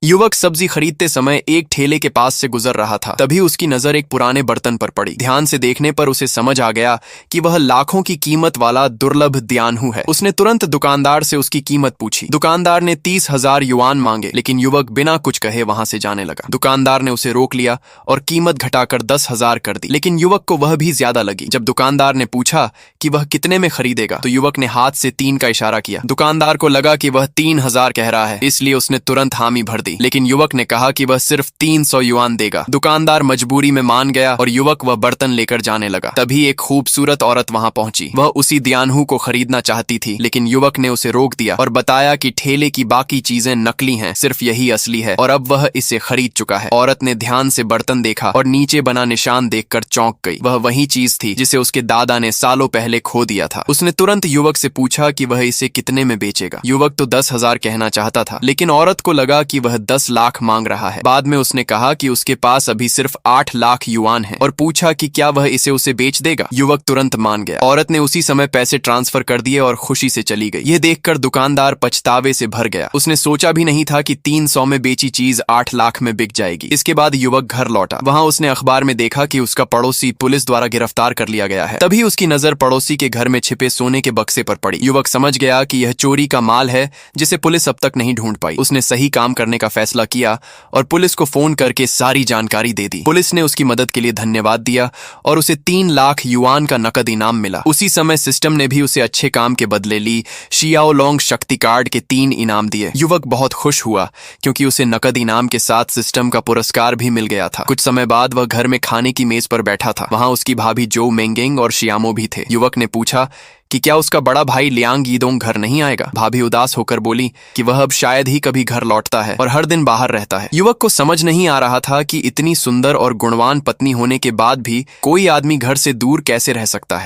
युवक सब्जी खरीदते समय एक ठेले के पास से गुजर रहा था। तभी उसकी नजर एक पुराने बर्तन पर पड़ी। ध्यान से देखने पर उसे समझ आ गया कि वह लाखों की कीमत वाला दुर्लभ द्यानहु है। उसने तुरंत दुकानदार से उसकी कीमत पूछी। दुकानदार ने 30,000 युआन मांगे, लेकिन युवक बिना कुछ कहे वहां से जाने लगा। दुकानदार ने उसे रोक लिया और कीमत घटाकर 10,000 कर दी, लेकिन युवक को वह भी ज्यादा लगी। जब दुकानदार ने पूछा कि वह कितने में खरीदेगा, तो युवक ने हाथ से 3 का इशारा किया। दुकानदार को लगा कि वह 3,000 कह रहा है, इसलिए उसने तुरंत हामी भर दी, लेकिन युवक ने कहा कि वह सिर्फ 300 युआन देगा। दुकानदार मजबूरी में मान गया और युवक वह बर्तन लेकर जाने लगा। तभी एक खूबसूरत औरत वहां पहुंची। वह उसी द्यानहु को खरीदना चाहती थी, लेकिन युवक ने उसे रोक दिया और बताया कि ठेले की बाकी चीजें नकली हैं, सिर्फ यही असली है और अब वह इसे खरीद चुका है। औरत ने ध्यान से बर्तन देखा और नीचे बना निशान देखकर चौंक गई। वह वही चीज थी जिसे उसके दादा ने सालों पहले खो दिया था। उसने तुरंत युवक से पूछा कि वह इसे कितने में बेचेगा। युवक तो 10,000 कहना चाहता था, लेकिन औरत को लगा कि वह 10 लाख मांग रहा है। बाद में उसने कहा कि उसके पास अभी सिर्फ 8 लाख युआन है और पूछा कि क्या वह इसे उसे बेच देगा। युवक तुरंत मान गया। औरत ने उसी समय पैसे ट्रांसफर कर दिए और खुशी से चली गई। यह देखकर दुकानदार पछतावे से भर गया। उसने सोचा भी नहीं था कि 300 में बेची चीज 8 लाख में बिक जाएगी। इसके बाद युवक घर लौटा। वहां उसने अखबार में देखा कि उसका पड़ोसी पुलिस द्वारा गिरफ्तार कर लिया गया है। तभी उसकी नजर पड़ोसी के घर में छिपे सोने के बक्से पर पड़ी। युवक समझ गया कि यह चोरी का माल है जिसे पुलिस अब तक नहीं ढूंढ पाई। उसने सही काम करने का फैसला किया और पुलिस को फोन करके सारी जानकारी दे दी। पुलिस ने उसकी मदद के लिए धन्यवाद दिया और उसे 3 लाख युआन का नकद इनाम मिला। उसी समय सिस्टम ने भी उसे अच्छे काम के बदले ली शियाओलोंग शक्ति कार्ड के 3 इनाम दिए। युवक बहुत खुश हुआ क्योंकि उसे नकद इनाम के साथ सिस्टम का पुरस्कार भी मिल गया था। कुछ समय बाद वह घर में खाने की मेज पर बैठा था। वहां उसकी भाभी जो मेंगेंग और शियामो भी थे। युवक ने पूछा कि क्या उसका बड़ा भाई लियांग यीदोंग घर नहीं आएगा। भाभी उदास होकर बोली कि वह अब शायद ही कभी घर लौटता है और हर दिन बाहर रहता है। युवक को समझ नहीं आ रहा था कि इतनी सुंदर और गुणवान पत्नी होने के बाद भी कोई आदमी घर से दूर कैसे रह सकता है।